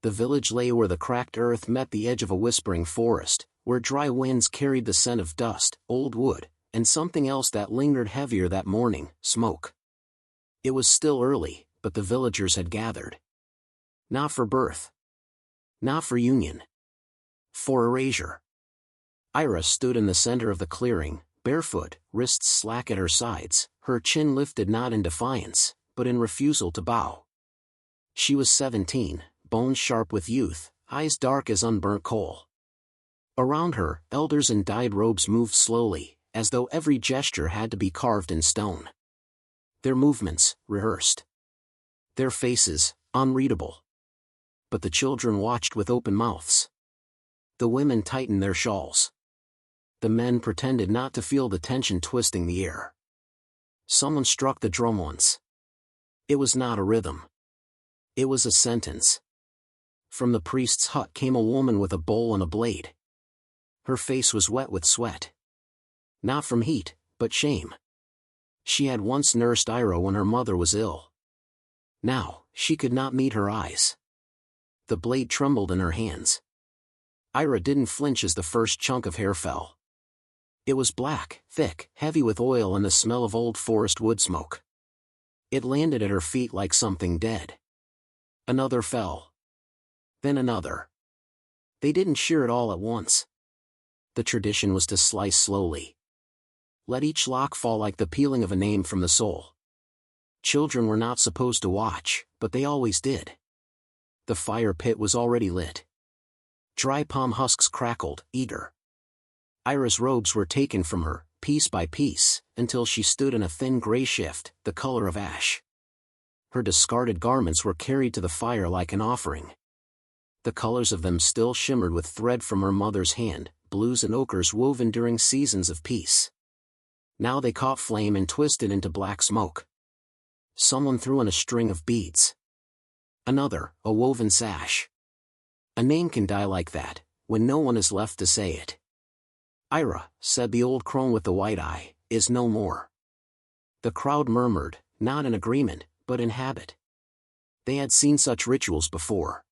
The village lay where the cracked earth met the edge of a whispering forest, where dry winds carried the scent of dust, old wood, and something else that lingered heavier that morning, smoke. It was still early, but the villagers had gathered. Not for birth. Not for union. For erasure. Ira stood in the center of the clearing, barefoot, wrists slack at her sides, her chin lifted not in defiance, but in refusal to bow. She was 17, bones sharp with youth, eyes dark as unburnt coal. Around her, elders in dyed robes moved slowly, as though every gesture had to be carved in stone. Their movements, rehearsed. Their faces, unreadable. But the children watched with open mouths. The women tightened their shawls. The men pretended not to feel the tension twisting the air. Someone struck the drum once. It was not a rhythm. It was a sentence. From the priest's hut came a woman with a bowl and a blade. Her face was wet with sweat. Not from heat, but shame. She had once nursed Ira when her mother was ill. Now, she could not meet her eyes. The blade trembled in her hands. Ira didn't flinch as the first chunk of hair fell. It was black, thick, heavy with oil and the smell of old forest wood smoke. It landed at her feet like something dead. Another fell. Then another. They didn't shear it all at once. The tradition was to slice slowly. Let each lock fall like the peeling of a name from the soul. Children were not supposed to watch, but they always did. The fire pit was already lit. Dry palm husks crackled, eager. Ira's robes were taken from her, piece by piece, until she stood in a thin gray shift, the color of ash. Her discarded garments were carried to the fire like an offering. The colors of them still shimmered with thread from her mother's hand, blues and ochres woven during seasons of peace. Now they caught flame and twisted into black smoke. Someone threw in a string of beads. Another, a woven sash. A name can die like that, when no one is left to say it. Ira, said the old crone with the white eye, is no more. The crowd murmured, not in agreement, but in habit. They had seen such rituals before.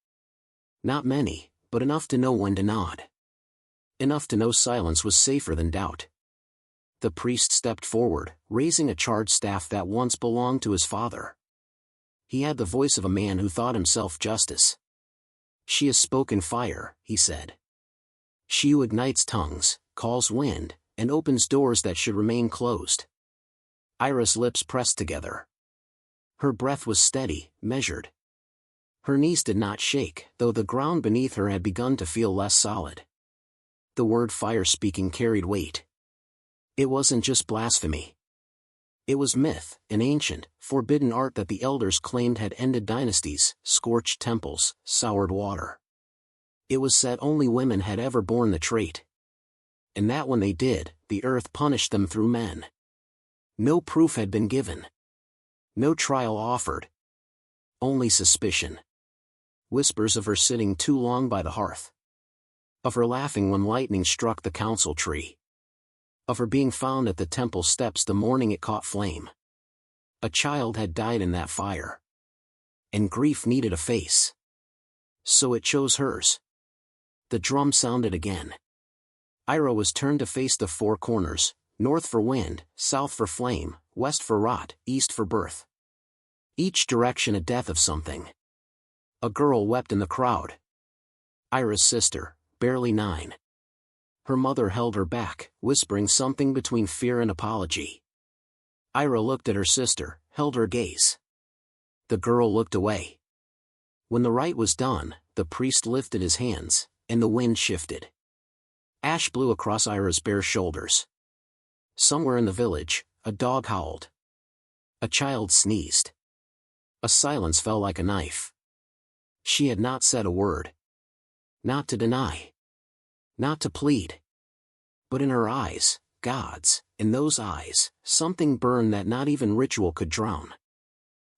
Not many, but enough to know when to nod. Enough to know silence was safer than doubt. The priest stepped forward, raising a charred staff that once belonged to his father. He had the voice of a man who thought himself justice. She has spoken fire, he said. She who ignites tongues, calls wind, and opens doors that should remain closed. Ira's lips pressed together. Her breath was steady, measured. Her knees did not shake, though the ground beneath her had begun to feel less solid. The word fire speaking carried weight. It wasn't just blasphemy. It was myth, an ancient, forbidden art that the elders claimed had ended dynasties, scorched temples, soured water. It was said only women had ever borne the trait. And that when they did, the earth punished them through men. No proof had been given. No trial offered. Only suspicion. Whispers of her sitting too long by the hearth. Of her laughing when lightning struck the council tree. Of her being found at the temple steps the morning it caught flame. A child had died in that fire. And grief needed a face. So it chose hers. The drum sounded again. Ira was turned to face the four corners, north for wind, south for flame, west for rot, east for birth. Each direction a death of something. A girl wept in the crowd. Ira's sister, barely 9. Her mother held her back, whispering something between fear and apology. Ira looked at her sister, held her gaze. The girl looked away. When the rite was done, the priest lifted his hands, and the wind shifted. Ash blew across Ira's bare shoulders. Somewhere in the village, a dog howled. A child sneezed. A silence fell like a knife. She had not said a word. Not to deny. Not to plead. But in her eyes, God's, in those eyes, something burned that not even ritual could drown.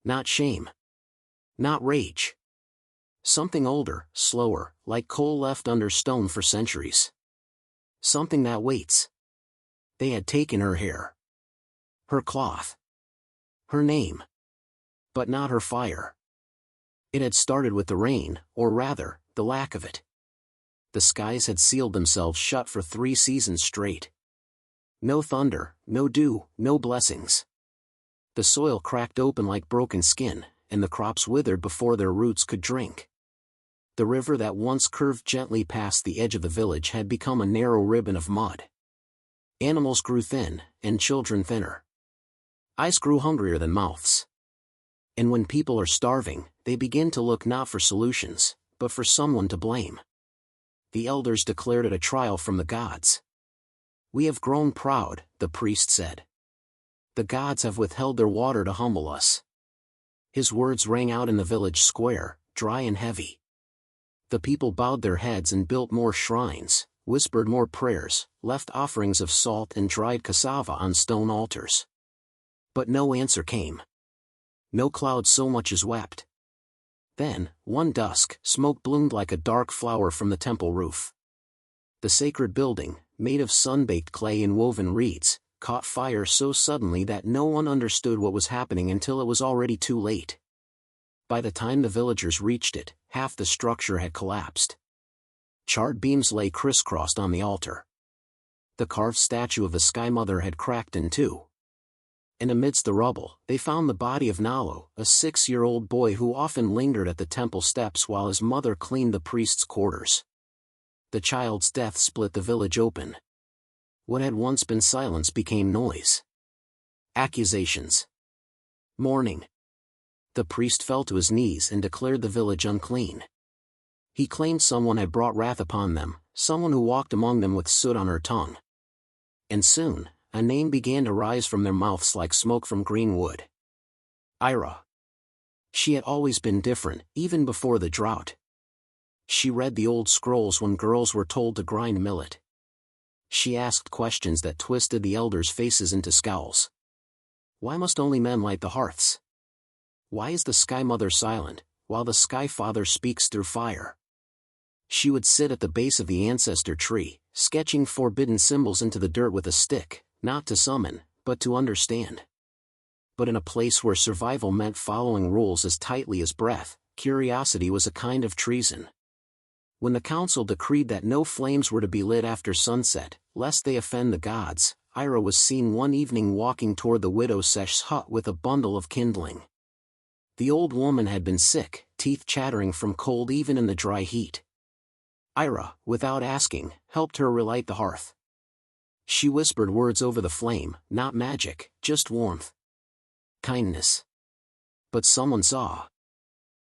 Not shame. Not rage. Something older, slower, like coal left under stone for centuries. Something that waits. They had taken her hair. Her cloth. Her name. But not her fire. It had started with the rain, or rather, the lack of it. The skies had sealed themselves shut for 3 seasons straight. No thunder, no dew, no blessings. The soil cracked open like broken skin, and the crops withered before their roots could drink. The river that once curved gently past the edge of the village had become a narrow ribbon of mud. Animals grew thin, and children thinner. Eyes grew hungrier than mouths. And when people are starving, they begin to look not for solutions, but for someone to blame. The elders declared it a trial from the gods. "We have grown proud," the priest said. "The gods have withheld their water to humble us." His words rang out in the village square, dry and heavy. The people bowed their heads and built more shrines, whispered more prayers, left offerings of salt and dried cassava on stone altars. But no answer came. No cloud so much as wept. Then, one dusk, smoke bloomed like a dark flower from the temple roof. The sacred building, made of sun-baked clay and woven reeds, caught fire so suddenly that no one understood what was happening until it was already too late. By the time the villagers reached it, half the structure had collapsed. Charred beams lay crisscrossed on the altar. The carved statue of the Sky Mother had cracked in two. And amidst the rubble, they found the body of Nalu, a 6-year-old boy who often lingered at the temple steps while his mother cleaned the priest's quarters. The child's death split the village open. What had once been silence became noise. Accusations. Mourning. The priest fell to his knees and declared the village unclean. He claimed someone had brought wrath upon them, someone who walked among them with soot on her tongue. And soon, a name began to rise from their mouths like smoke from green wood. Ira. She had always been different, even before the drought. She read the old scrolls when girls were told to grind millet. She asked questions that twisted the elders' faces into scowls. Why must only men light the hearths? Why is the Sky Mother silent, while the Sky Father speaks through fire? She would sit at the base of the ancestor tree, sketching forbidden symbols into the dirt with a stick, not to summon, but to understand. But in a place where survival meant following rules as tightly as breath, curiosity was a kind of treason. When the council decreed that no flames were to be lit after sunset, lest they offend the gods, Ira was seen one evening walking toward the widow Sesh's hut with a bundle of kindling. The old woman had been sick, teeth chattering from cold even in the dry heat. Ira, without asking, helped her relight the hearth. She whispered words over the flame, not magic, just warmth. Kindness. But someone saw.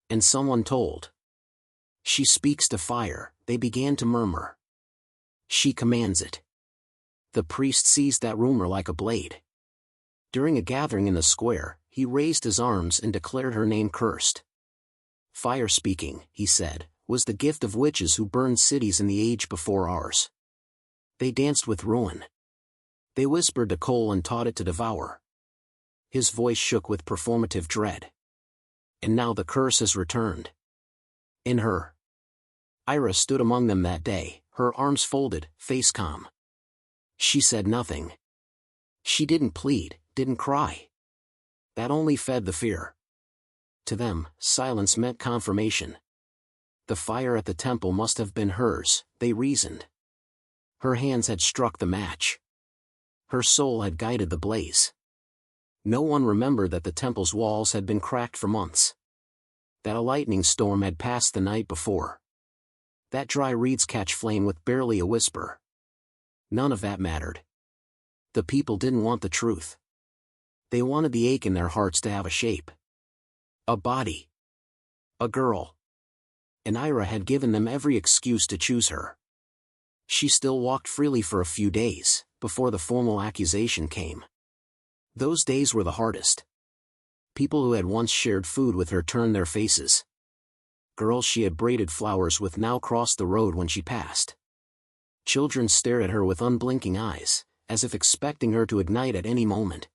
And someone told. She speaks to fire, they began to murmur. She commands it. The priest seized that rumor like a blade. During a gathering in the square, he raised his arms and declared her name cursed. Fire speaking, he said, was the gift of witches who burned cities in the age before ours. They danced with ruin. They whispered to coal and taught it to devour. His voice shook with performative dread. And now the curse has returned. In her. Ira stood among them that day, her arms folded, face calm. She said nothing. She didn't plead, didn't cry. That only fed the fear. To them, silence meant confirmation. The fire at the temple must have been hers, they reasoned. Her hands had struck the match. Her soul had guided the blaze. No one remembered that the temple's walls had been cracked for months. That a lightning storm had passed the night before. That dry reeds catch flame with barely a whisper. None of that mattered. The people didn't want the truth. They wanted the ache in their hearts to have a shape. A body. A girl. And Ira had given them every excuse to choose her. She still walked freely for a few days, before the formal accusation came. Those days were the hardest. People who had once shared food with her turned their faces. Girls she had braided flowers with now crossed the road when she passed. Children stared at her with unblinking eyes, as if expecting her to ignite at any moment.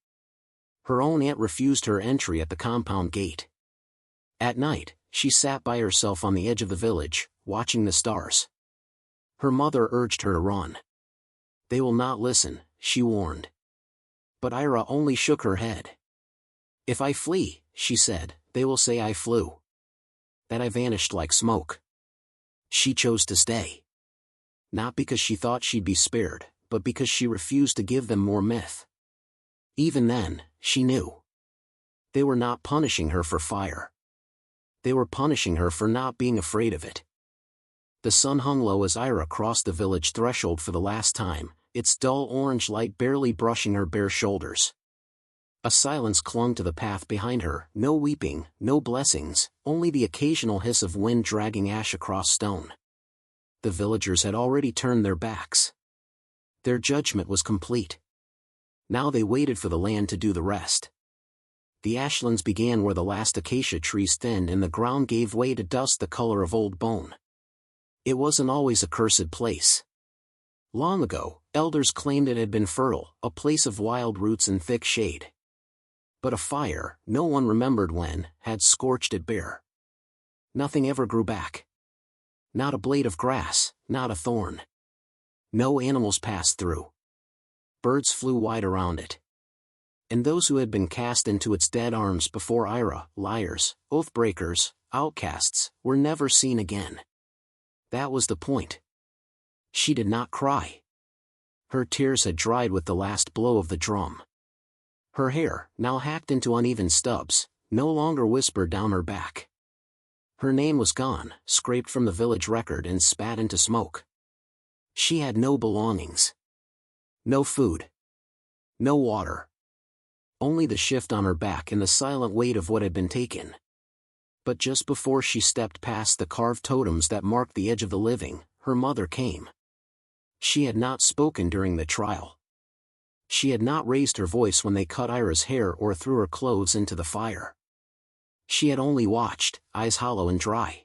Her own aunt refused her entry at the compound gate. At night, she sat by herself on the edge of the village, watching the stars. Her mother urged her to run. They will not listen, she warned. But Ira only shook her head. If I flee, she said, they will say I flew. that I vanished like smoke. She chose to stay. Not because she thought she'd be spared, but because she refused to give them more myth. Even then, she knew. They were not punishing her for fire. They were punishing her for not being afraid of it. The sun hung low as Ira crossed the village threshold for the last time, its dull orange light barely brushing her bare shoulders. A silence clung to the path behind her, no weeping, no blessings, only the occasional hiss of wind dragging ash across stone. The villagers had already turned their backs. Their judgment was complete. Now they waited for the land to do the rest. The ashlands began where the last acacia trees thinned and the ground gave way to dust the color of old bone. It wasn't always a cursed place. Long ago, elders claimed it had been fertile, a place of wild roots and thick shade. But a fire, no one remembered when, had scorched it bare. Nothing ever grew back. Not a blade of grass, not a thorn. No animals passed through. Birds flew wide around it. And those who had been cast into its dead arms before Ira, liars, oath-breakers, outcasts, were never seen again. That was the point. She did not cry. Her tears had dried with the last blow of the drum. Her hair, now hacked into uneven stubs, no longer whispered down her back. Her name was gone, scraped from the village record and spat into smoke. She had no belongings. No food. No water. Only the shift on her back and the silent weight of what had been taken. But just before she stepped past the carved totems that marked the edge of the living, her mother came. She had not spoken during the trial. She had not raised her voice when they cut Ira's hair or threw her clothes into the fire. She had only watched, eyes hollow and dry.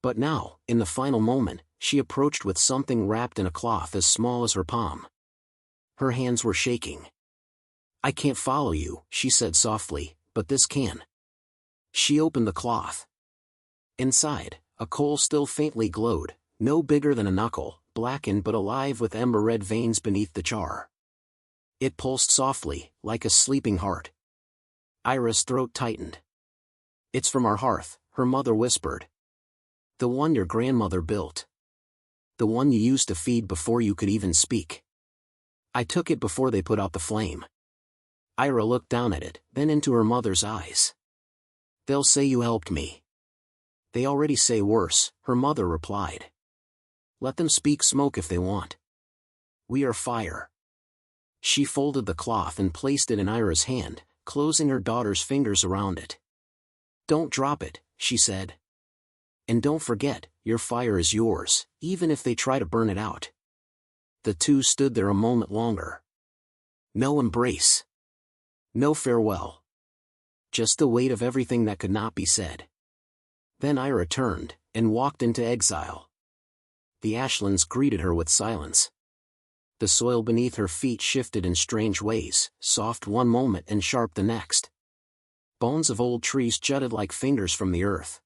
But now, in the final moment, she approached with something wrapped in a cloth as small as her palm. Her hands were shaking. "I can't follow you," she said softly, "but this can." She opened the cloth. Inside, a coal still faintly glowed, no bigger than a knuckle, blackened but alive with ember-red veins beneath the char. It pulsed softly, like a sleeping heart. Ira's throat tightened. "It's from our hearth," her mother whispered. "The one your grandmother built. The one you used to feed before you could even speak. I took it before they put out the flame." Ira looked down at it, then into her mother's eyes. "They'll say you helped me." "They already say worse," her mother replied. "Let them speak smoke if they want. We are fire." She folded the cloth and placed it in Ira's hand, closing her daughter's fingers around it. "Don't drop it," she said. "And don't forget, your fire is yours, even if they try to burn it out." The two stood there a moment longer. No embrace. No farewell. Just the weight of everything that could not be said. Then Ira turned, and walked into exile. The ashlands greeted her with silence. The soil beneath her feet shifted in strange ways, soft one moment and sharp the next. Bones of old trees jutted like fingers from the earth.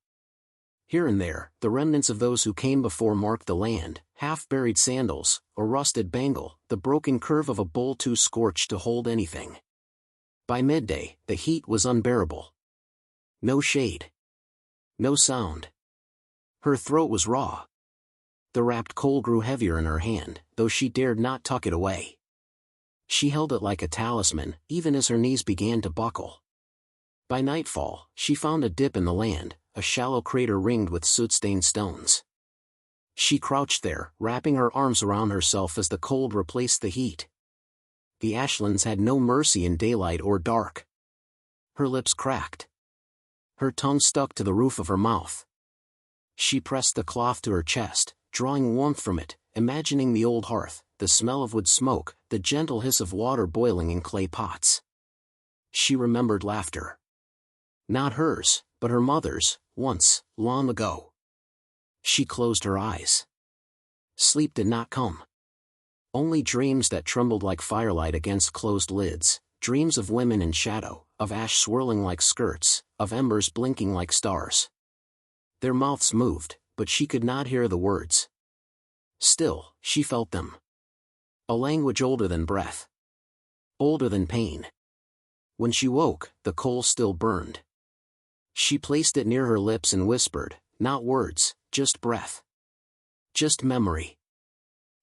Here and there, the remnants of those who came before marked the land, half-buried sandals, a rusted bangle, the broken curve of a bowl too scorched to hold anything. By midday, the heat was unbearable. No shade. No sound. Her throat was raw. The wrapped coal grew heavier in her hand, though she dared not tuck it away. She held it like a talisman, even as her knees began to buckle. By nightfall, she found a dip in the land, a shallow crater ringed with soot-stained stones. She crouched there, wrapping her arms around herself as the cold replaced the heat. The ashlands had no mercy in daylight or dark. Her lips cracked. Her tongue stuck to the roof of her mouth. She pressed the cloth to her chest, drawing warmth from it, imagining the old hearth, the smell of wood smoke, the gentle hiss of water boiling in clay pots. She remembered laughter. Not hers, but her mother's, once, long ago. She closed her eyes. Sleep did not come. Only dreams that trembled like firelight against closed lids, dreams of women in shadow, of ash swirling like skirts, of embers blinking like stars. Their mouths moved, but she could not hear the words. Still, she felt them. A language older than breath. Older than pain. When she woke, the coal still burned. She placed it near her lips and whispered, not words, just breath. Just memory.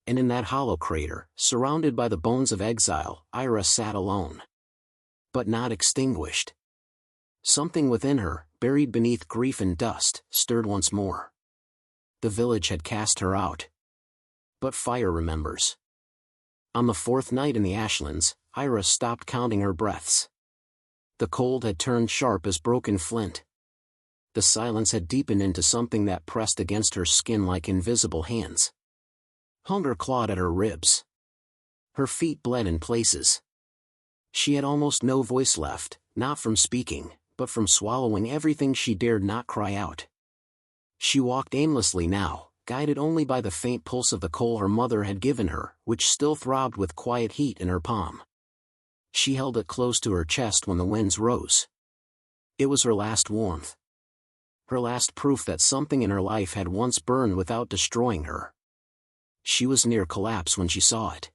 And in that hollow crater, surrounded by the bones of exile, Ira sat alone. But not extinguished. Something within her, buried beneath grief and dust, stirred once more. The village had cast her out. But fire remembers. On the fourth night in the ashlands, Ira stopped counting her breaths. The cold had turned sharp as broken flint. The silence had deepened into something that pressed against her skin like invisible hands. Hunger clawed at her ribs. Her feet bled in places. She had almost no voice left, not from speaking, but from swallowing everything she dared not cry out. She walked aimlessly now, guided only by the faint pulse of the coal her mother had given her, which still throbbed with quiet heat in her palm. She held it close to her chest when the winds rose. It was her last warmth. Her last proof that something in her life had once burned without destroying her. She was near collapse when she saw it.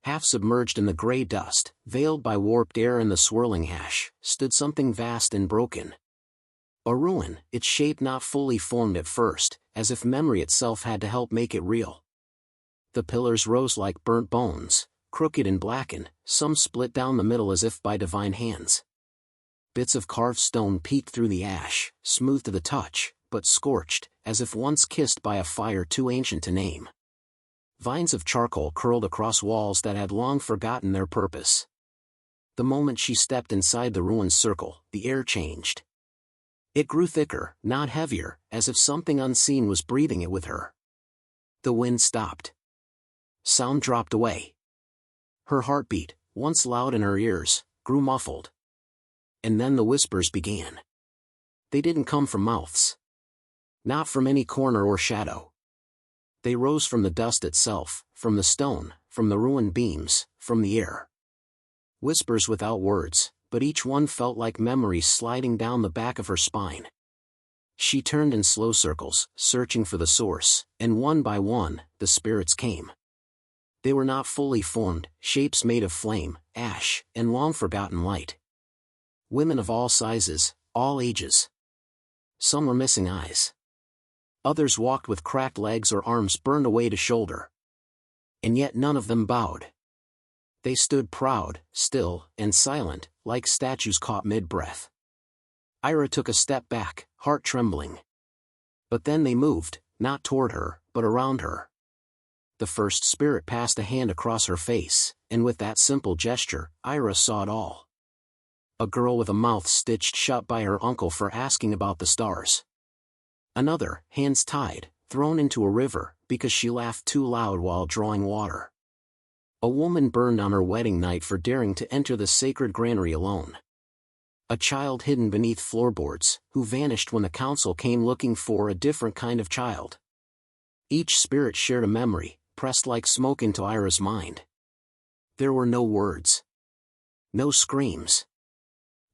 Half submerged in the gray dust, veiled by warped air and the swirling ash, stood something vast and broken. A ruin, its shape not fully formed at first, as if memory itself had to help make it real. The pillars rose like burnt bones, crooked and blackened, some split down the middle as if by divine hands. Bits of carved stone peeked through the ash, smooth to the touch, but scorched, as if once kissed by a fire too ancient to name. Vines of charcoal curled across walls that had long forgotten their purpose. The moment she stepped inside the ruined circle, the air changed. It grew thicker, not heavier, as if something unseen was breathing it with her. The wind stopped. Sound dropped away. Her heartbeat, once loud in her ears, grew muffled. And then the whispers began. They didn't come from mouths. Not from any corner or shadow. They rose from the dust itself, from the stone, from the ruined beams, from the air. Whispers without words, but each one felt like memories sliding down the back of her spine. She turned in slow circles, searching for the source, and one by one, the spirits came. They were not fully formed, shapes made of flame, ash, and long-forgotten light. Women of all sizes, all ages. Some were missing eyes. Others walked with cracked legs or arms burned away to shoulder. And yet none of them bowed. They stood proud, still, and silent, like statues caught mid-breath. Ira took a step back, heart trembling. But then they moved, not toward her, but around her. The first spirit passed a hand across her face, and with that simple gesture, Ira saw it all. A girl with a mouth stitched shut by her uncle for asking about the stars. Another, hands tied, thrown into a river, because she laughed too loud while drawing water. A woman burned on her wedding night for daring to enter the sacred granary alone. A child hidden beneath floorboards, who vanished when the council came looking for a different kind of child. Each spirit shared a memory, pressed like smoke into Ira's mind. There were no words. No screams.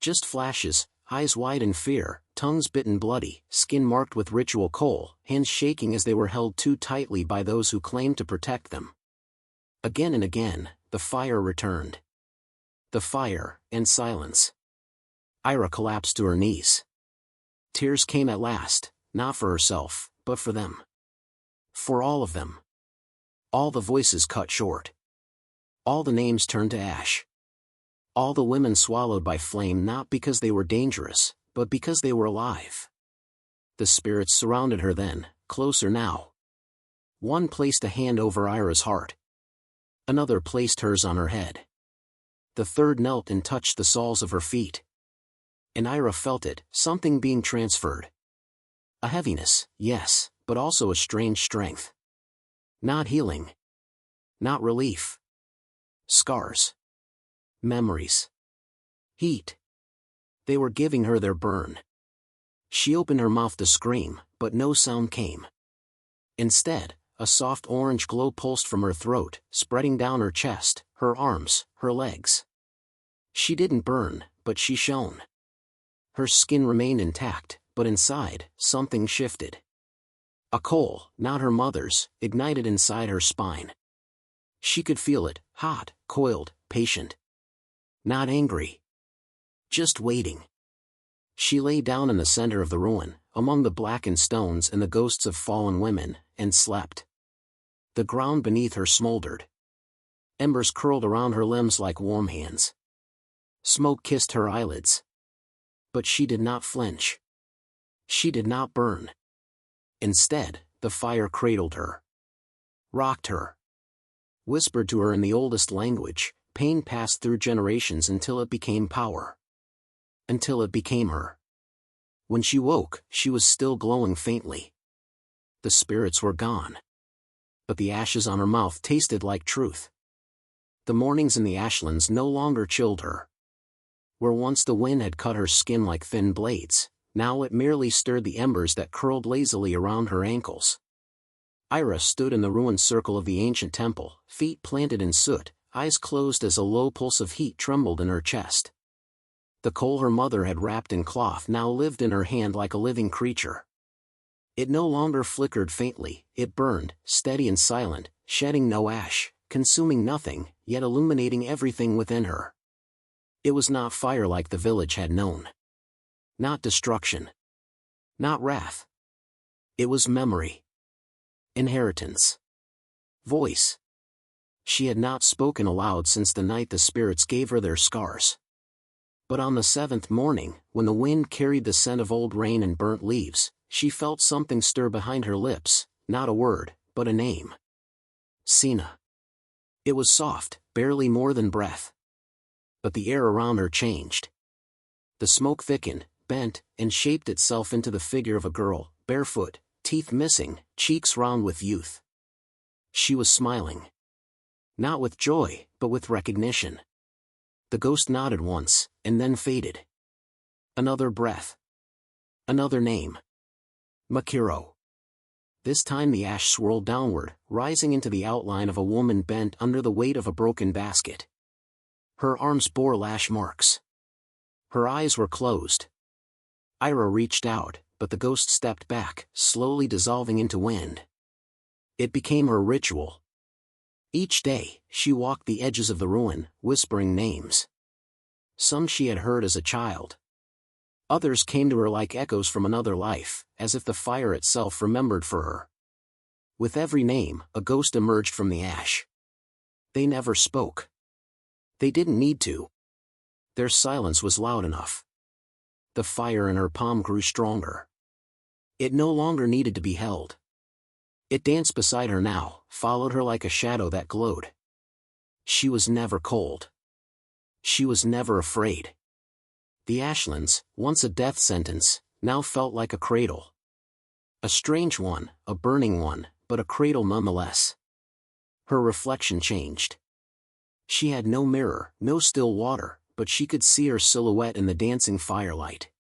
Just flashes, eyes wide in fear, tongues bitten bloody, skin marked with ritual coal, hands shaking as they were held too tightly by those who claimed to protect them. Again and again, the fire returned. The fire, and silence. Ira collapsed to her knees. Tears came at last, not for herself, but for them. For all of them. All the voices cut short. All the names turned to ash. All the women swallowed by flame not because they were dangerous, but because they were alive. The spirits surrounded her then, closer now. One placed a hand over Ira's heart. Another placed hers on her head. The third knelt and touched the soles of her feet. And Ira felt it, something being transferred. A heaviness, yes, but also a strange strength. Not healing. Not relief. Scars. Memories. Heat. They were giving her their burn. She opened her mouth to scream, but no sound came. Instead, a soft orange glow pulsed from her throat, spreading down her chest, her arms, her legs. She didn't burn, but she shone. Her skin remained intact, but inside, something shifted. A coal, not her mother's, ignited inside her spine. She could feel it, hot, coiled, patient. Not angry. Just waiting. She lay down in the center of the ruin, among the blackened stones and the ghosts of fallen women, and slept. The ground beneath her smoldered. Embers curled around her limbs like warm hands. Smoke kissed her eyelids. But she did not flinch. She did not burn. Instead, the fire cradled her. Rocked her. Whispered to her in the oldest language. Pain passed through generations until it became power. Until it became her. When she woke, she was still glowing faintly. The spirits were gone. But the ashes on her mouth tasted like truth. The mornings in the ashlands no longer chilled her. Where once the wind had cut her skin like thin blades, now it merely stirred the embers that curled lazily around her ankles. Ira stood in the ruined circle of the ancient temple, feet planted in soot, eyes closed as a low pulse of heat trembled in her chest. The coal her mother had wrapped in cloth now lived in her hand like a living creature. It no longer flickered faintly, it burned, steady and silent, shedding no ash, consuming nothing, yet illuminating everything within her. It was not fire like the village had known. Not destruction. Not wrath. It was memory. Inheritance. Voice. She had not spoken aloud since the night the spirits gave her their scars. But on the seventh morning, when the wind carried the scent of old rain and burnt leaves, she felt something stir behind her lips, not a word, but a name. Sina. It was soft, barely more than breath. But the air around her changed. The smoke thickened, bent, and shaped itself into the figure of a girl, barefoot, teeth missing, cheeks round with youth. She was smiling. Not with joy, but with recognition. The ghost nodded once, and then faded. Another breath. Another name. Makiro. This time the ash swirled downward, rising into the outline of a woman bent under the weight of a broken basket. Her arms bore lash marks. Her eyes were closed. Ira reached out, but the ghost stepped back, slowly dissolving into wind. It became her ritual. Each day, she walked the edges of the ruin, whispering names. Some she had heard as a child. Others came to her like echoes from another life, as if the fire itself remembered for her. With every name, a ghost emerged from the ash. They never spoke. They didn't need to. Their silence was loud enough. The fire in her palm grew stronger. It no longer needed to be held. It danced beside her now, followed her like a shadow that glowed. She was never cold. She was never afraid. The ashlands, once a death sentence, now felt like a cradle. A strange one, a burning one, but a cradle nonetheless. Her reflection changed. She had no mirror, no still water, but she could see her silhouette in the dancing firelight.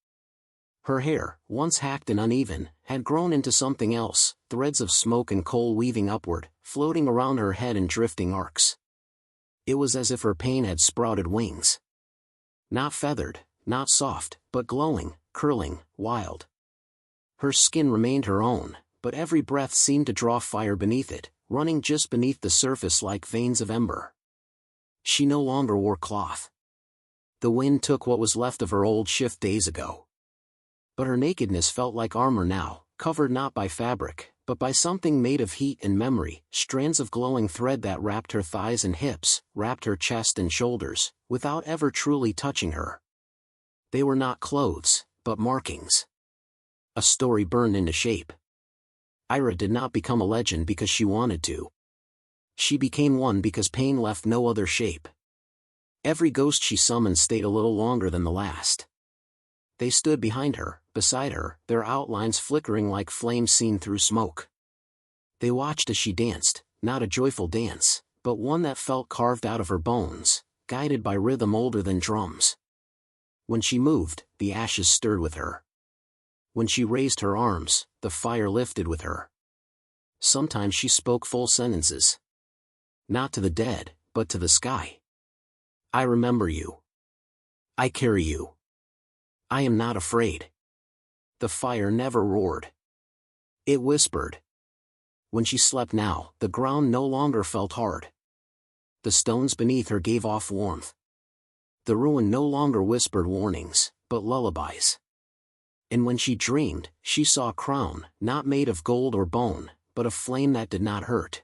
Her hair, once hacked and uneven, had grown into something else, threads of smoke and coal weaving upward, floating around her head in drifting arcs. It was as if her pain had sprouted wings. Not feathered, not soft, but glowing, curling, wild. Her skin remained her own, but every breath seemed to draw fire beneath it, running just beneath the surface like veins of ember. She no longer wore cloth. The wind took what was left of her old shift days ago. But her nakedness felt like armor now, covered not by fabric, but by something made of heat and memory, strands of glowing thread that wrapped her thighs and hips, wrapped her chest and shoulders, without ever truly touching her. They were not clothes, but markings. A story burned into shape. Ira did not become a legend because she wanted to. She became one because pain left no other shape. Every ghost she summoned stayed a little longer than the last. They stood behind her, beside her, their outlines flickering like flames seen through smoke. They watched as she danced, not a joyful dance, but one that felt carved out of her bones, guided by rhythm older than drums. When she moved, the ashes stirred with her. When she raised her arms, the fire lifted with her. Sometimes she spoke full sentences. Not to the dead, but to the sky. I remember you. I carry you. I am not afraid. The fire never roared. It whispered. When she slept now, the ground no longer felt hard. The stones beneath her gave off warmth. The ruin no longer whispered warnings, but lullabies. And when she dreamed, she saw a crown, not made of gold or bone, but a flame that did not hurt.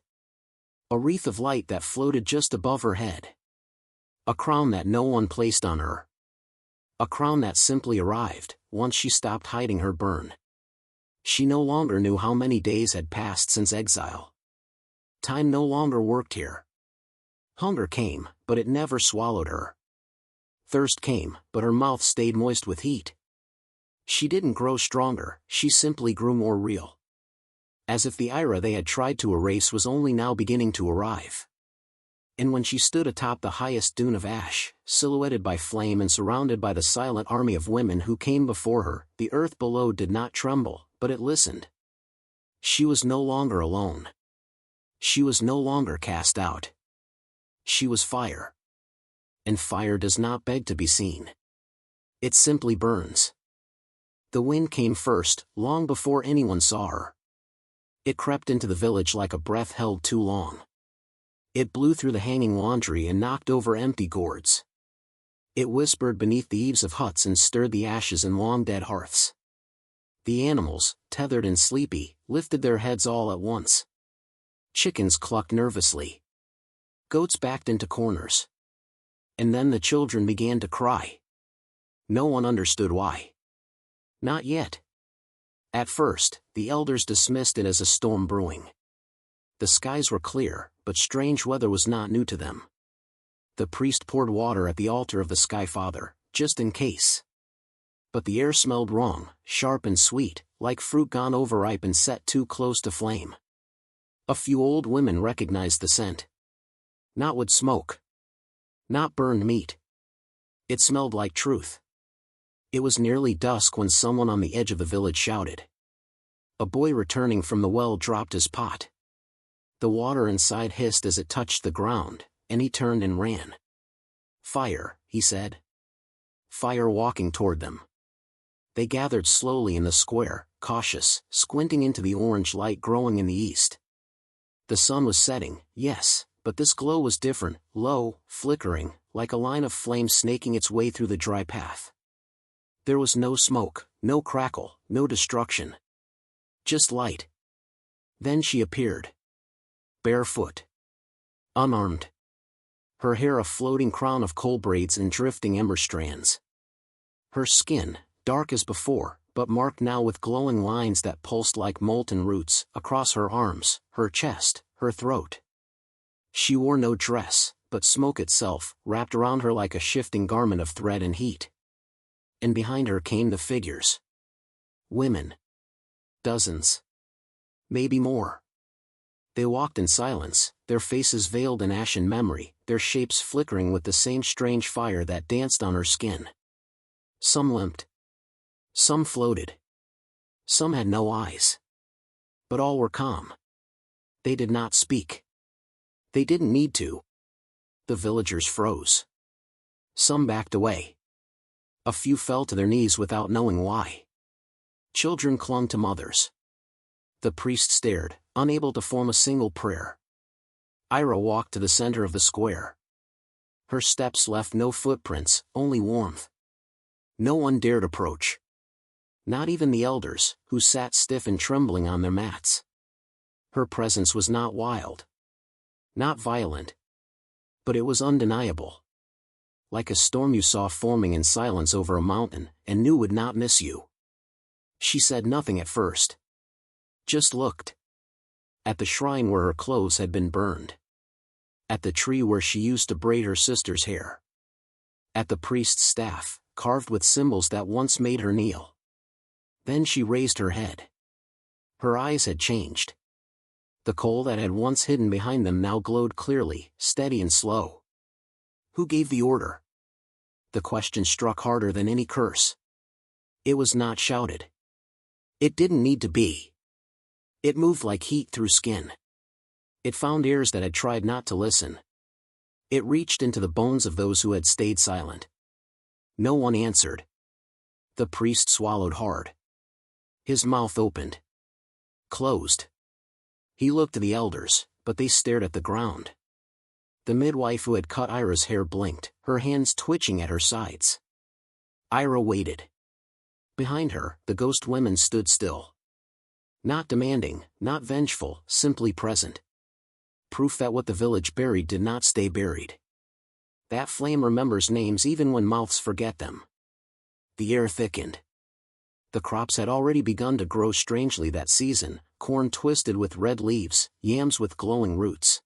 A wreath of light that floated just above her head. A crown that no one placed on her. A crown that simply arrived, once she stopped hiding her burn. She no longer knew how many days had passed since exile. Time no longer worked here. Hunger came, but it never swallowed her. Thirst came, but her mouth stayed moist with heat. She didn't grow stronger, she simply grew more real. As if the Ira they had tried to erase was only now beginning to arrive. And when she stood atop the highest dune of ash, silhouetted by flame and surrounded by the silent army of women who came before her, the earth below did not tremble, but it listened. She was no longer alone. She was no longer cast out. She was fire. And fire does not beg to be seen. It simply burns. The wind came first, long before anyone saw her. It crept into the village like a breath held too long. It blew through the hanging laundry and knocked over empty gourds. It whispered beneath the eaves of huts and stirred the ashes in long-dead hearths. The animals, tethered and sleepy, lifted their heads all at once. Chickens clucked nervously. Goats backed into corners. And then the children began to cry. No one understood why. Not yet. At first, the elders dismissed it as a storm brewing. The skies were clear, but strange weather was not new to them. The priest poured water at the altar of the Sky Father, just in case. But the air smelled wrong, sharp and sweet, like fruit gone overripe and set too close to flame. A few old women recognized the scent. Not wood smoke. Not burned meat. It smelled like truth. It was nearly dusk when someone on the edge of the village shouted. A boy returning from the well dropped his pot. The water inside hissed as it touched the ground, and he turned and ran. Fire, he said. Fire walking toward them. They gathered slowly in the square, cautious, squinting into the orange light growing in the east. The sun was setting, yes, but this glow was different, low, flickering, like a line of flame snaking its way through the dry path. There was no smoke, no crackle, no destruction. Just light. Then she appeared. Barefoot. Unarmed. Her hair a floating crown of coal braids and drifting ember strands. Her skin, dark as before, but marked now with glowing lines that pulsed like molten roots, across her arms, her chest, her throat. She wore no dress, but smoke itself, wrapped around her like a shifting garment of thread and heat. And behind her came the figures. Women. Dozens. Maybe more. They walked in silence, their faces veiled in ashen memory, their shapes flickering with the same strange fire that danced on her skin. Some limped. Some floated. Some had no eyes. But all were calm. They did not speak. They didn't need to. The villagers froze. Some backed away. A few fell to their knees without knowing why. Children clung to mothers. The priest stared, unable to form a single prayer. Ira walked to the center of the square. Her steps left no footprints, only warmth. No one dared approach. Not even the elders, who sat stiff and trembling on their mats. Her presence was not wild. Not violent. But it was undeniable. Like a storm you saw forming in silence over a mountain, and knew would not miss you. She said nothing at first. Just looked. At the shrine where her clothes had been burned. At the tree where she used to braid her sister's hair. At the priest's staff, carved with symbols that once made her kneel. Then she raised her head. Her eyes had changed. The coal that had once hidden behind them now glowed clearly, steady and slow. Who gave the order? The question struck harder than any curse. It was not shouted. It didn't need to be. It moved like heat through skin. It found ears that had tried not to listen. It reached into the bones of those who had stayed silent. No one answered. The priest swallowed hard. His mouth opened. Closed. He looked to the elders, but they stared at the ground. The midwife who had cut Ira's hair blinked, her hands twitching at her sides. Ira waited. Behind her, the ghost women stood still. Not demanding, not vengeful, simply present. Proof that what the village buried did not stay buried. That flame remembers names even when mouths forget them. The air thickened. The crops had already begun to grow strangely that season, corn twisted with red leaves, yams with glowing roots.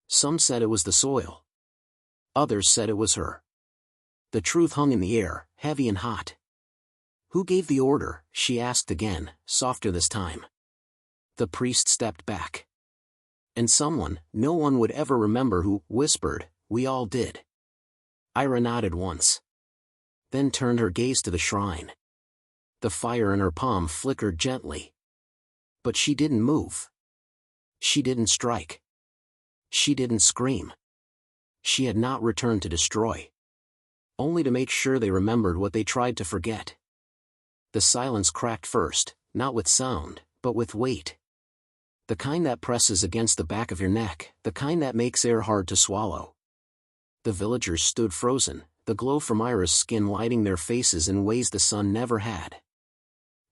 Some said it was the soil. Others said it was her. The truth hung in the air, heavy and hot. Who gave the order? She asked again, softer this time. The priest stepped back. And someone, no one would ever remember who, whispered, "We all did." Ira nodded once. Then turned her gaze to the shrine. The fire in her palm flickered gently. But she didn't move. She didn't strike. She didn't scream. She had not returned to destroy. Only to make sure they remembered what they tried to forget. The silence cracked first, not with sound, but with weight. The kind that presses against the back of your neck, the kind that makes air hard to swallow. The villagers stood frozen, the glow from Ira's skin lighting their faces in ways the sun never had.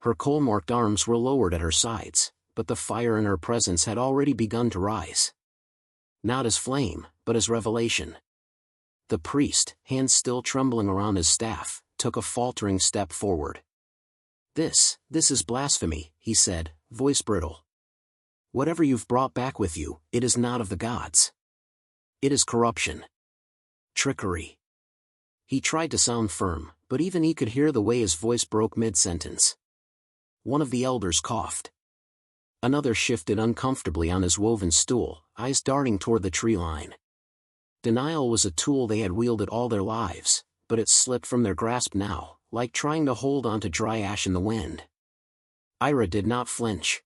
Her coal-marked arms were lowered at her sides, but the fire in her presence had already begun to rise. Not as flame, but as revelation. The priest, hands still trembling around his staff, took a faltering step forward. This is blasphemy," he said, voice brittle. "Whatever you've brought back with you, it is not of the gods. It is corruption. Trickery." He tried to sound firm, but even he could hear the way his voice broke mid-sentence. One of the elders coughed. Another shifted uncomfortably on his woven stool, eyes darting toward the tree line. Denial was a tool they had wielded all their lives, but it slipped from their grasp now, like trying to hold onto dry ash in the wind. Ira did not flinch.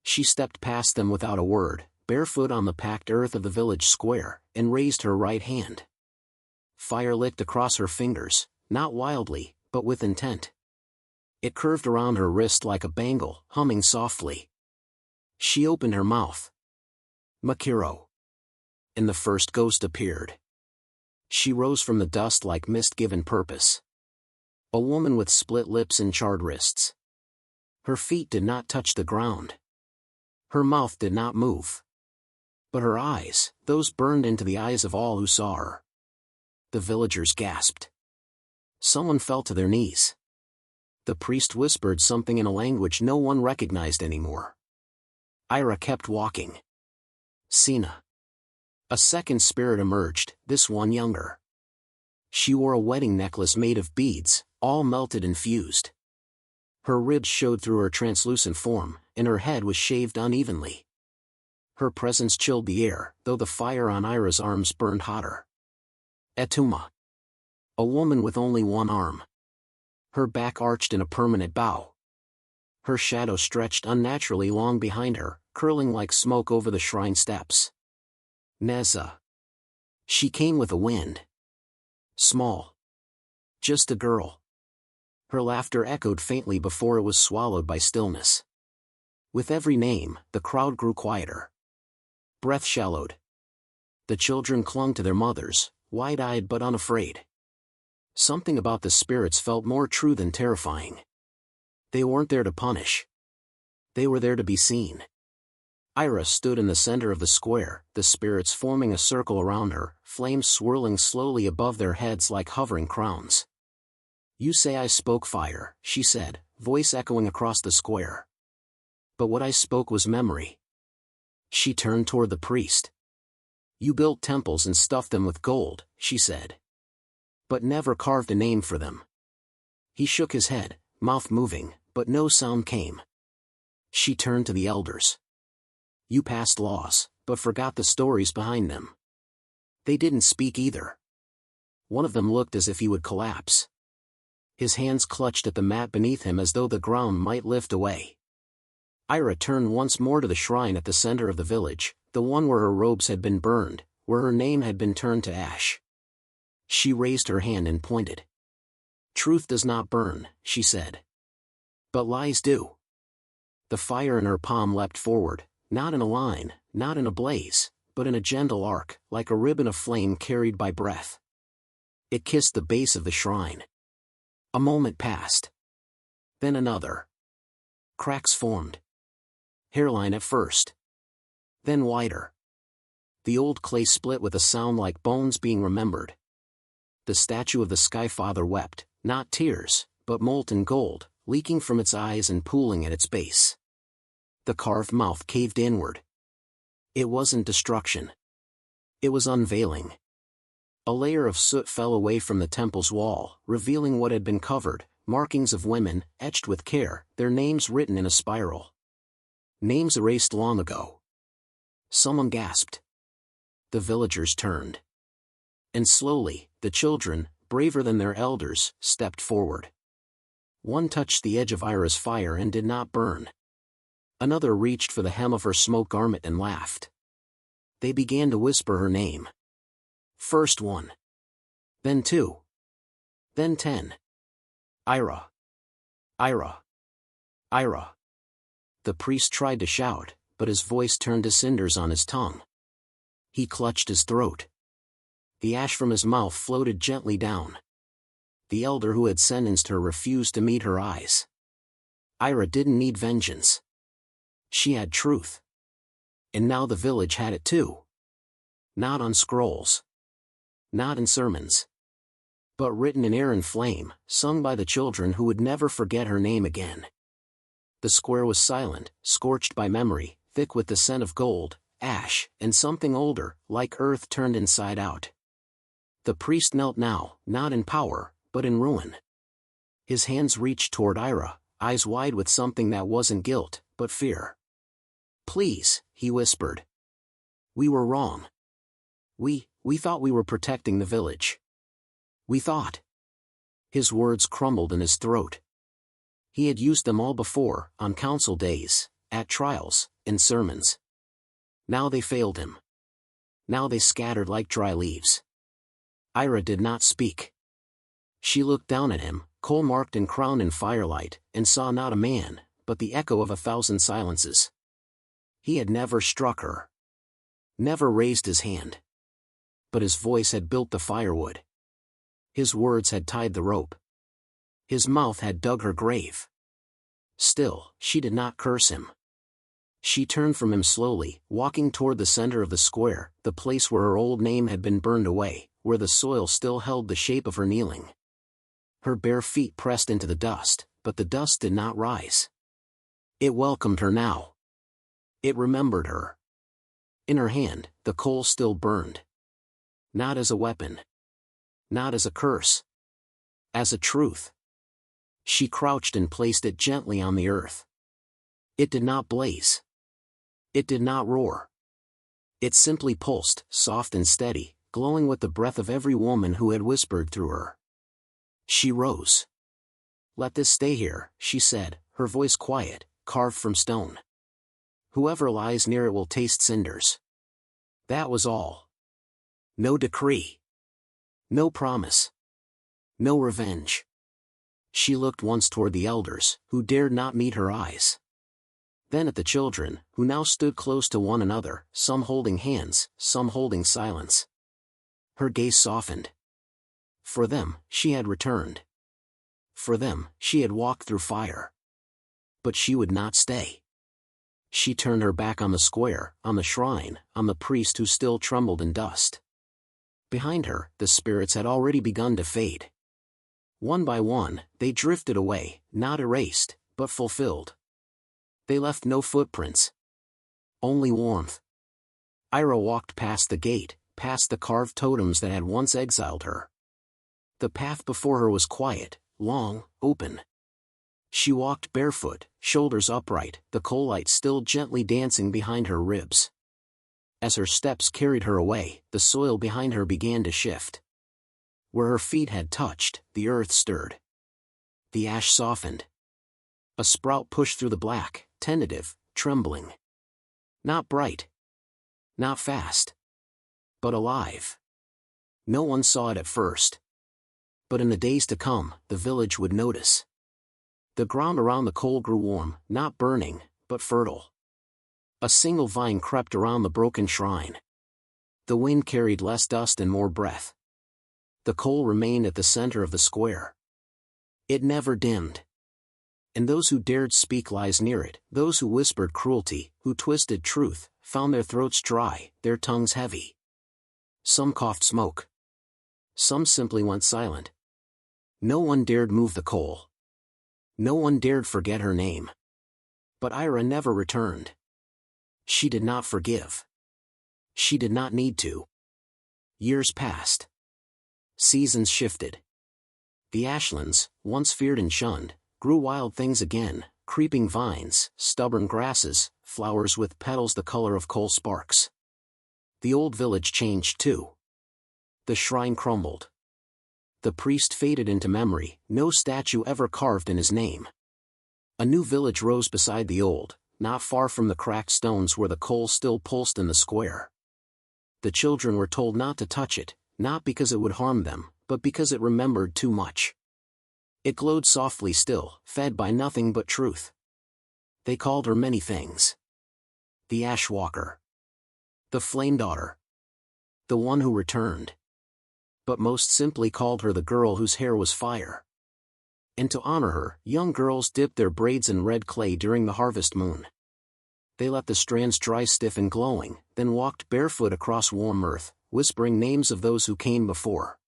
She stepped past them without a word, barefoot on the packed earth of the village square, and raised her right hand. Fire licked across her fingers, not wildly, but with intent. It curved around her wrist like a bangle, humming softly. She opened her mouth. "Makiro." And the first ghost appeared. She rose from the dust like mist given purpose. A woman with split lips and charred wrists. Her feet did not touch the ground. Her mouth did not move. But her eyes, those burned into the eyes of all who saw her. The villagers gasped. Someone fell to their knees. The priest whispered something in a language no one recognized anymore. Ira kept walking. Sina. A second spirit emerged, this one younger. She wore a wedding necklace made of beads, all melted and fused. Her ribs showed through her translucent form, and her head was shaved unevenly. Her presence chilled the air, though the fire on Ira's arms burned hotter. Etuma. A woman with only one arm. Her back arched in a permanent bow. Her shadow stretched unnaturally long behind her, curling like smoke over the shrine steps. Neza. She came with a wind. Small. Just a girl. Her laughter echoed faintly before it was swallowed by stillness. With every name, the crowd grew quieter. Breath shallowed. The children clung to their mothers, wide-eyed but unafraid. Something about the spirits felt more true than terrifying. They weren't there to punish. They were there to be seen. Ira stood in the center of the square, the spirits forming a circle around her, flames swirling slowly above their heads like hovering crowns. "You say I spoke fire," she said, voice echoing across the square. "But what I spoke was memory." She turned toward the priest. "You built temples and stuffed them with gold," she said. "But never carved a name for them." He shook his head, mouth moving, but no sound came. She turned to the elders. "You passed laws, but forgot the stories behind them." They didn't speak either. One of them looked as if he would collapse. His hands clutched at the mat beneath him as though the ground might lift away. Ira turned once more to the shrine at the center of the village, the one where her robes had been burned, where her name had been turned to ash. She raised her hand and pointed. "Truth does not burn," she said. "But lies do." The fire in her palm leapt forward, not in a line, not in a blaze, but in a gentle arc, like a ribbon of flame carried by breath. It kissed the base of the shrine. A moment passed. Then another. Cracks formed. Hairline at first. Then wider. The old clay split with a sound like bones being remembered. The statue of the Sky Father wept, not tears, but molten gold, leaking from its eyes and pooling at its base. The carved mouth caved inward. It wasn't destruction. It was unveiling. A layer of soot fell away from the temple's wall, revealing what had been covered, markings of women, etched with care, their names written in a spiral. Names erased long ago. Someone gasped. The villagers turned. And slowly, the children, braver than their elders, stepped forward. One touched the edge of Ira's fire and did not burn. Another reached for the hem of her smoke garment and laughed. They began to whisper her name. First one. Then two. Then 10. Ira. Ira. Ira. The priest tried to shout, but his voice turned to cinders on his tongue. He clutched his throat. The ash from his mouth floated gently down. The elder who had sentenced her refused to meet her eyes. Ira didn't need vengeance. She had truth. And now the village had it too. Not on scrolls. Not in sermons. But written in air and flame, sung by the children who would never forget her name again. The square was silent, scorched by memory, thick with the scent of gold, ash, and something older, like earth turned inside out. The priest knelt now, not in power, but in ruin. His hands reached toward Ira, eyes wide with something that wasn't guilt, but fear. Please, he whispered. We were wrong. We thought we were protecting the village. We thought. His words crumbled in his throat. He had used them all before, on council days, at trials, in sermons. Now they failed him. Now they scattered like dry leaves. Ira did not speak. She looked down at him, coal-marked and crowned in firelight, and saw not a man, but the echo of 1,000 silences. He had never struck her. Never raised his hand. But his voice had built the firewood. His words had tied the rope. His mouth had dug her grave. Still, she did not curse him. She turned from him slowly, walking toward the center of the square, the place where her old name had been burned away, where the soil still held the shape of her kneeling. Her bare feet pressed into the dust, but the dust did not rise. It welcomed her now. It remembered her. In her hand, the coal still burned. Not as a weapon. Not as a curse. As a truth. She crouched and placed it gently on the earth. It did not blaze. It did not roar. It simply pulsed, soft and steady, glowing with the breath of every woman who had whispered through her. She rose. Let this stay here, she said, her voice quiet, carved from stone. Whoever lies near it will taste cinders. That was all. No decree. No promise. No revenge. She looked once toward the elders, who dared not meet her eyes. Then at the children, who now stood close to one another, some holding hands, some holding silence. Her gaze softened. For them, she had returned. For them, she had walked through fire. But she would not stay. She turned her back on the square, on the shrine, on the priest who still trembled in dust. Behind her, the spirits had already begun to fade. One by one, they drifted away, not erased, but fulfilled. They left no footprints. Only warmth. Ira walked past the gate, past the carved totems that had once exiled her. The path before her was quiet, long, open. She walked barefoot, shoulders upright, the coal light still gently dancing behind her ribs. As her steps carried her away, the soil behind her began to shift. Where her feet had touched, the earth stirred. The ash softened. A sprout pushed through the black, tentative, trembling. Not bright. Not fast. But alive. No one saw it at first. But in the days to come, the village would notice. The ground around the coal grew warm, not burning, but fertile. A single vine crept around the broken shrine. The wind carried less dust and more breath. The coal remained at the center of the square. It never dimmed. And those who dared speak lies near it, those who whispered cruelty, who twisted truth, found their throats dry, their tongues heavy. Some coughed smoke. Some simply went silent. No one dared move the coal. No one dared forget her name. But Ira never returned. She did not forgive. She did not need to. Years passed. Seasons shifted. The ashlands, once feared and shunned, grew wild things again, creeping vines, stubborn grasses, flowers with petals the color of coal sparks. The old village changed too. The shrine crumbled. The priest faded into memory, no statue ever carved in his name. A new village rose beside the old, not far from the cracked stones where the coal still pulsed in the square. The children were told not to touch it, not because it would harm them, but because it remembered too much. It glowed softly still, fed by nothing but truth. They called her many things. The Ash Walker. The Flame Daughter. The one who returned. But most simply called her the girl whose hair was fire. And to honor her, young girls dipped their braids in red clay during the harvest moon. They let the strands dry stiff and glowing, then walked barefoot across warm earth, whispering names of those who came before.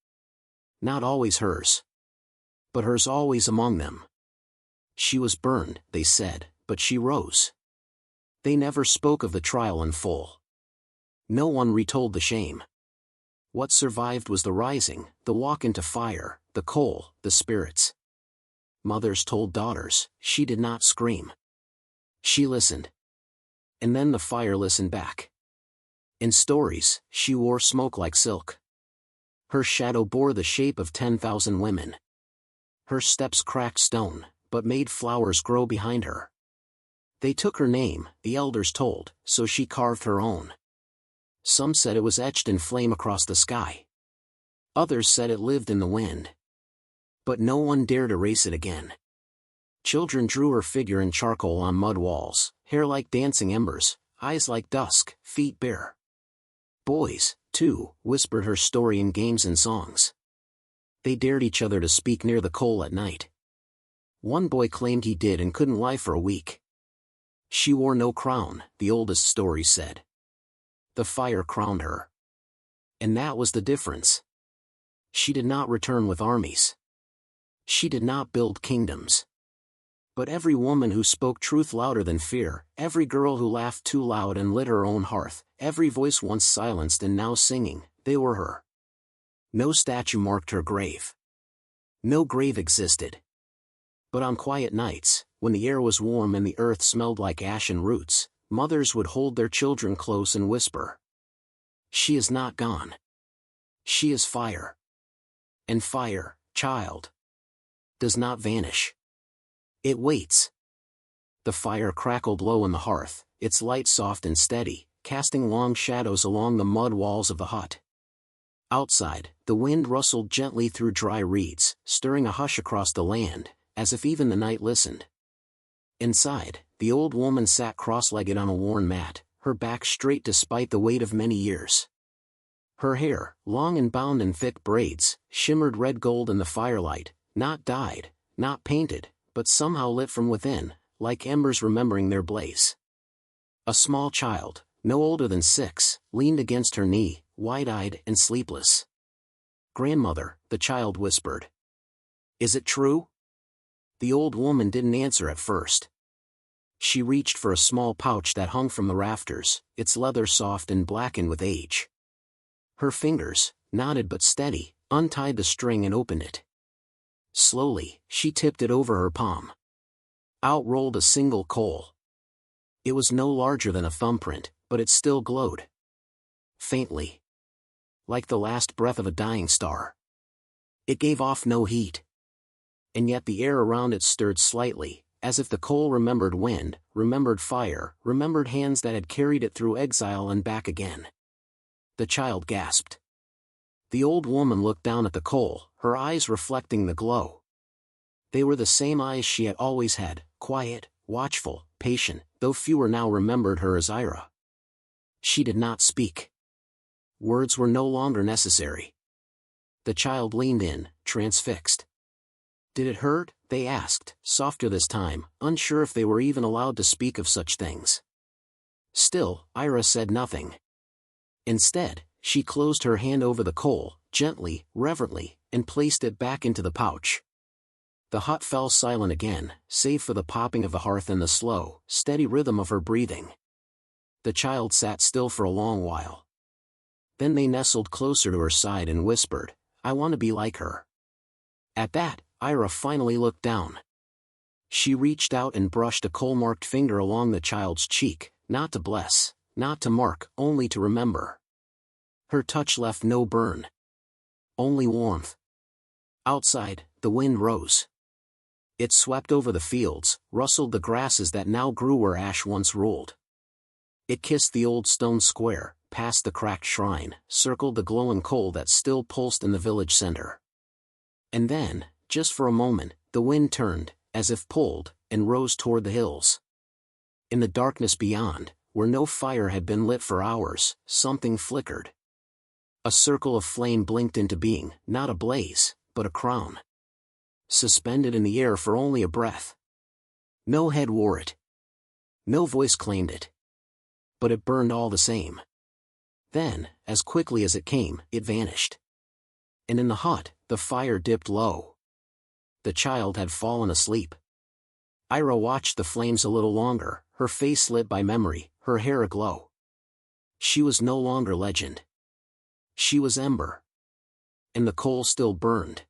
Not always hers. But hers always among them. She was burned, they said, but she rose. They never spoke of the trial in full. No one retold the shame. What survived was the rising, the walk into fire, the coal, the spirits. Mothers told daughters, she did not scream. She listened. And then the fire listened back. In stories, she wore smoke like silk. Her shadow bore the shape of 10,000 women. Her steps cracked stone, but made flowers grow behind her. They took her name, the elders told, so she carved her own. Some said it was etched in flame across the sky. Others said it lived in the wind. But no one dared erase it again. Children drew her figure in charcoal on mud walls, hair like dancing embers, eyes like dusk, feet bare. Boys, too, whispered her story in games and songs. They dared each other to speak near the coal at night. One boy claimed he did and couldn't lie for a week. She wore no crown, the oldest stories said. The fire crowned her. And that was the difference. She did not return with armies. She did not build kingdoms. But every woman who spoke truth louder than fear, every girl who laughed too loud and lit her own hearth, every voice once silenced and now singing, they were her. No statue marked her grave. No grave existed. But on quiet nights, when the air was warm and the earth smelled like ash and roots, mothers would hold their children close and whisper. She is not gone. She is fire. And fire, child, does not vanish. It waits. The fire crackled low in the hearth, its light soft and steady, casting long shadows along the mud walls of the hut. Outside, the wind rustled gently through dry reeds, stirring a hush across the land, as if even the night listened. Inside, the old woman sat cross-legged on a worn mat, her back straight despite the weight of many years. Her hair, long and bound in thick braids, shimmered red gold in the firelight, not dyed, not painted, but somehow lit from within, like embers remembering their blaze. A small child, no older than 6, leaned against her knee, wide-eyed and sleepless. "Grandmother," the child whispered. "Is it true?" The old woman didn't answer at first. She reached for a small pouch that hung from the rafters, its leather soft and blackened with age. Her fingers, knotted but steady, untied the string and opened it. Slowly, she tipped it over her palm. Out rolled a single coal. It was no larger than a thumbprint, but it still glowed. Faintly. Like the last breath of a dying star. It gave off no heat. And yet the air around it stirred slightly, as if the coal remembered wind, remembered fire, remembered hands that had carried it through exile and back again. The child gasped. The old woman looked down at the coal, her eyes reflecting the glow. They were the same eyes she had always had, quiet, watchful, patient, though fewer now remembered her as Ira. She did not speak. Words were no longer necessary. The child leaned in, transfixed. Did it hurt? They asked, softer this time, unsure if they were even allowed to speak of such things. Still, Ira said nothing. Instead, she closed her hand over the coal, gently, reverently, and placed it back into the pouch. The hut fell silent again, save for the popping of the hearth and the slow, steady rhythm of her breathing. The child sat still for a long while. Then they nestled closer to her side and whispered, "I want to be like her." At that, Ira finally looked down. She reached out and brushed a coal-marked finger along the child's cheek, not to bless, not to mark, only to remember. Her touch left no burn. Only warmth. Outside, the wind rose. It swept over the fields, rustled the grasses that now grew where ash once rolled. It kissed the old stone square, passed the cracked shrine, circled the glowing coal that still pulsed in the village center. And then, just for a moment, the wind turned, as if pulled, and rose toward the hills. In the darkness beyond, where no fire had been lit for hours, something flickered. A circle of flame blinked into being, not a blaze, but a crown. Suspended in the air for only a breath. No head wore it. No voice claimed it. But it burned all the same. Then, as quickly as it came, it vanished. And in the hut, the fire dipped low. The child had fallen asleep. Ira watched the flames a little longer, her face lit by memory, her hair aglow. She was no longer legend. She was ember. And the coal still burned.